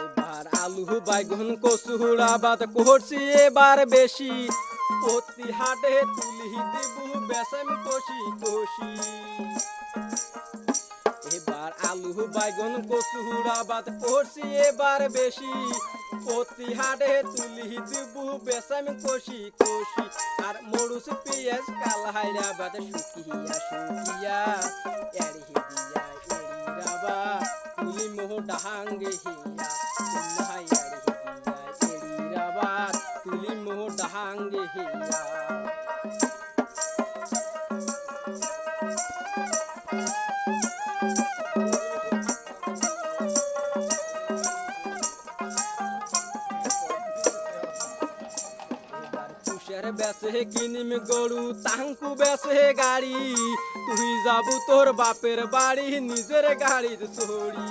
এবার আলু বাইগুন কচুর আবাদ করছি এবার বেশি, প্রতি হাটে তুলি দিব বেসাম কষি কষি। এবার আলু বাইগুন কচুর আবাদ করছি এবার বেশি, প্রতি হাটে তুলি দিব বেসাম কষি কষি। আর মরুচ পেঁয়াজ কালহাইরা আবাদ শুকিয়া শুকিয়া এড়ি দিয়া এড়ি রাবা তুলি মোহ ডাহাঙ্গে হিয়া তুল্লাই এড়ি দিয়া এড়ি রাবা তুলি মোহ ডাহাঙ্গে হিয়া। বেসে কিনিম গরু তাঙ্কু বেসে গাড়ি, তুই যাবু তোর বাপের বাড়ি নিজের গাড়ির চড়ি।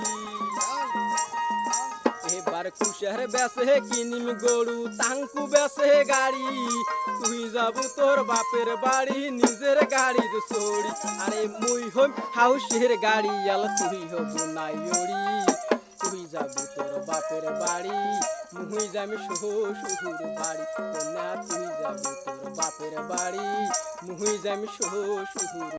এবার কুশের বেসে কিনিম গরু তাঙ্কু বেসে গাড়ি, তুই যাবু তোর বাপের বাড়ি নিজের গাড়ির চড়ি। আরে মুই হইম হাউসের গাড়ি আল তুই হবু নাইড়ি, তুই যাবি তোর বাপের বাড়ি মুই যামি শ্বশুর বাড়ি। না তুই যাবি তোর বাপের বাড়ি মুই যামি শ্বশুর।